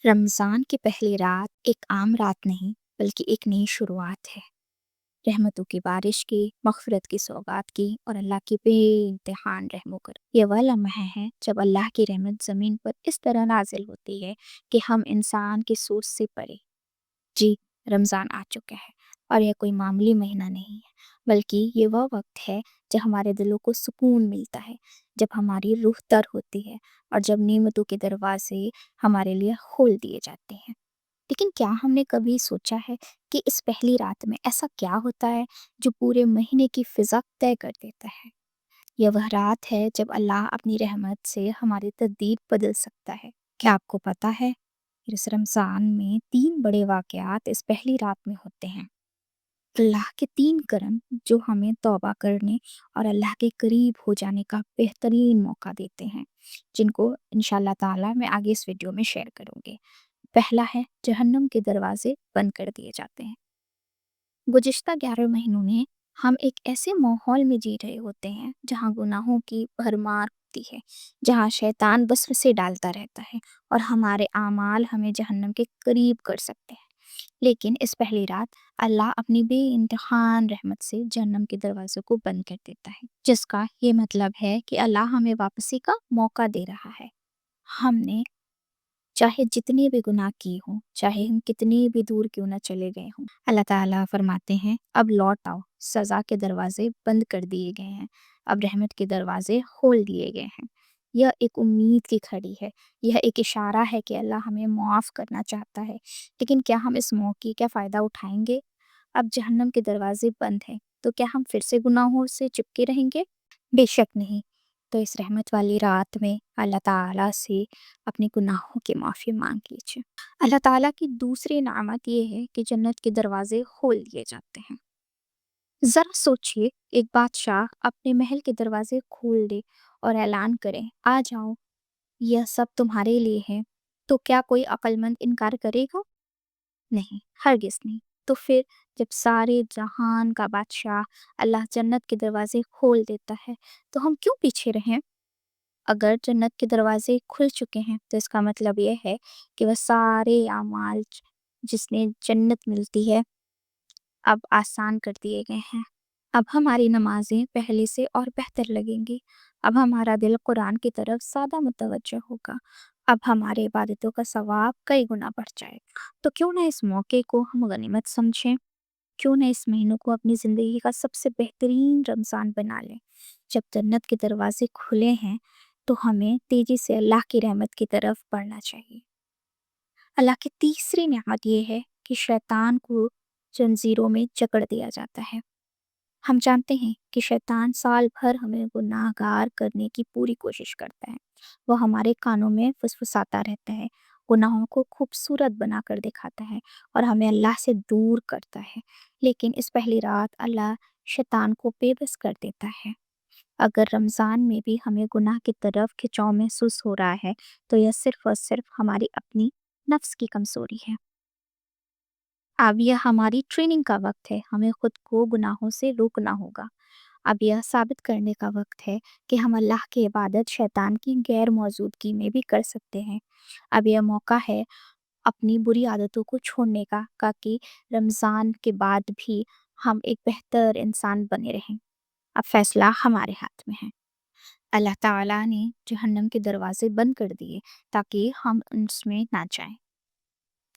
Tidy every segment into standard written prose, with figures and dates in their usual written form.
رمضان کی پہلی رات ایک عام رات نہیں بلکہ ایک نئی شروعات ہے، رحمتوں کی بارش کی، مغفرت کی سوغات کی اور اللہ کی بے امتحان رحموں کر۔ یہ وہ لمحہ ہے جب اللہ کی رحمت زمین پر اس طرح نازل ہوتی ہے کہ ہم انسان کی سوچ سے پرے۔ جی، رمضان آ چکا ہے اور یہ کوئی معمولی مہینہ نہیں ہے، بلکہ یہ وہ وقت ہے جب ہمارے دلوں کو سکون ملتا ہے، جب ہماری روح تر ہوتی ہے اور جب نعمتوں کے دروازے ہمارے لیے کھول دیے جاتے ہیں۔ لیکن کیا ہم نے کبھی سوچا ہے کہ اس پہلی رات میں ایسا کیا ہوتا ہے جو پورے مہینے کی فضا طے کر دیتا ہے؟ یہ وہ رات ہے جب اللہ اپنی رحمت سے ہماری تقدیر بدل سکتا ہے۔ کیا آپ کو پتا ہے اس رمضان میں 3 بڑے واقعات اس پہلی رات میں ہوتے ہیں؟ اللہ کے 3 کرم جو ہمیں توبہ کرنے اور اللہ کے قریب ہو جانے کا بہترین موقع دیتے ہیں، جن کو انشاءاللہ تعالیٰ میں آگے اس ویڈیو میں شیئر کروں گے۔ پہلا ہے، جہنم کے دروازے بند کر دیے جاتے ہیں۔ گزشتہ 11 مہینوں میں ہم ایک ایسے ماحول میں جی رہے ہوتے ہیں جہاں گناہوں کی بھرمار ہوتی ہے، جہاں شیطان وسوسے ڈالتا رہتا ہے اور ہمارے اعمال ہمیں جہنم کے قریب کر سکتے ہیں۔ لیکن اس پہلی رات اللہ اپنی بے امتحان رحمت سے جہنم کے دروازوں کو بند کر دیتا ہے، جس کا یہ مطلب ہے کہ اللہ ہمیں واپسی کا موقع دے رہا ہے۔ ہم نے چاہے جتنے بھی گناہ کیے ہوں، چاہے ہم کتنے بھی دور کیوں نہ چلے گئے ہوں، اللہ تعالیٰ فرماتے ہیں اب لوٹ آؤ، سزا کے دروازے بند کر دیے گئے ہیں، اب رحمت کے دروازے کھول دیے گئے ہیں۔ یہ ایک امید کی کھڑی ہے، یہ ایک اشارہ ہے کہ اللہ ہمیں معاف کرنا چاہتا ہے۔ لیکن کیا ہم اس موقع کا فائدہ اٹھائیں گے؟ اب جہنم کے دروازے بند ہیں تو کیا ہم پھر سے گناہوں سے چپکے رہیں گے؟ بے شک نہیں۔ تو اس رحمت والی رات میں اللہ تعالیٰ سے اپنے گناہوں کی معافی مانگ لیجیے۔ اللہ تعالیٰ کی دوسری نعمت یہ ہے کہ جنت کے دروازے کھول دیے جاتے ہیں۔ ذرا سوچئے، ایک بادشاہ اپنے محل کے دروازے کھول دے اور اعلان کرے آ جاؤ، یہ سب تمہارے لیے ہے، تو کیا کوئی عقل مند انکار کرے گا؟ نہیں، ہرگز نہیں۔ تو پھر جب سارے جہان کا بادشاہ اللہ جنت کے دروازے کھول دیتا ہے تو ہم کیوں پیچھے رہیں؟ اگر جنت کے دروازے کھل چکے ہیں تو اس کا مطلب یہ ہے کہ وہ سارے اعمال جس نے جنت ملتی ہے اب آسان کر دیے گئے ہیں۔ اب ہماری نمازیں پہلے سے اور بہتر لگیں گی، اب ہمارا دل قرآن کی طرف زیادہ متوجہ ہوگا، اب ہمارے عبادتوں کا ثواب کئی گنا بڑھ جائے گا۔ تو کیوں نہ اس موقع کو ہم غنیمت سمجھیں، کیوں نہ اس مہینوں کو اپنی زندگی کا سب سے بہترین رمضان بنا لیں۔ جب جنت کے دروازے کھلے ہیں تو ہمیں تیزی سے اللہ کی رحمت کی طرف بڑھنا چاہیے۔ اللہ کی تیسری نعمت یہ ہے کہ شیطان کو زنجیروں میں جکڑ دیا جاتا ہے۔ ہم جانتے ہیں کہ شیطان سال بھر ہمیں گناہ گار کرنے کی پوری کوشش کرتا ہے۔ وہ ہمارے کانوں میں فسفساتا رہتا ہے، گناہوں کو خوبصورت بنا کر دکھاتا ہے اور ہمیں اللہ سے دور کرتا ہے۔ لیکن اس پہلی رات اللہ شیطان کو بے بس کر دیتا ہے۔ اگر رمضان میں بھی ہمیں گناہ کی طرف کھنچاؤ محسوس ہو رہا ہے تو یہ صرف اور صرف ہماری اپنی نفس کی کمزوری ہے۔ اب یہ ہماری ٹریننگ کا وقت ہے، ہمیں خود کو گناہوں سے روکنا ہوگا۔ اب یہ ثابت کرنے کا وقت ہے کہ ہم اللہ کی عبادت شیطان کی غیر موجودگی میں بھی کر سکتے ہیں۔ اب یہ موقع ہے اپنی بری عادتوں کو چھوڑنے کا، تاکہ رمضان کے بعد بھی ہم ایک بہتر انسان بنے رہیں۔ اب فیصلہ ہمارے ہاتھ میں ہے۔ اللہ تعالیٰ نے جہنم کے دروازے بند کر دیے تاکہ ہم اس میں نہ جائیں۔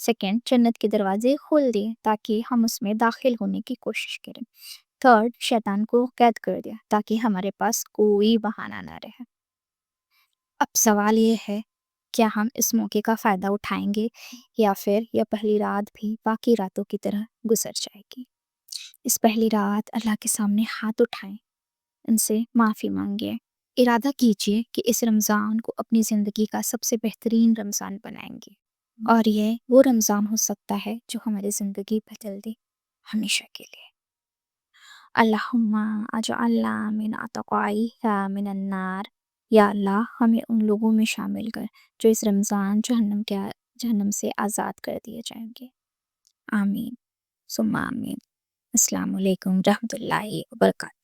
سیکنڈ، جنت کے دروازے کھول دیے تاکہ ہم اس میں داخل ہونے کی کوشش کریں۔ تھرڈ، شیطان کو قید کر دیا تاکہ ہمارے پاس کوئی بہانہ نہ رہے۔ اب سوال یہ ہے، کیا ہم اس موقع کا فائدہ اٹھائیں گے یا پھر یہ پہلی رات بھی باقی راتوں کی طرح گزر جائے گی؟ اس پہلی رات اللہ کے سامنے ہاتھ اٹھائیں، ان سے معافی مانگیں، ارادہ کیجئے کہ اس رمضان کو اپنی زندگی کا سب سے بہترین رمضان بنائیں گے، اور یہ وہ رمضان ہو سکتا ہے جو ہماری زندگی بدل دے ہمیشہ کے لیے۔ اللہم اجعلنا من اتقائک من النار، یا اللہ ہمیں ان لوگوں میں شامل کر جو اس رمضان جہنم سے آزاد کر دیے جائیں گے۔ آمین ثم آمین۔ السلام علیکم رحمۃ اللہ وبرکاتہ۔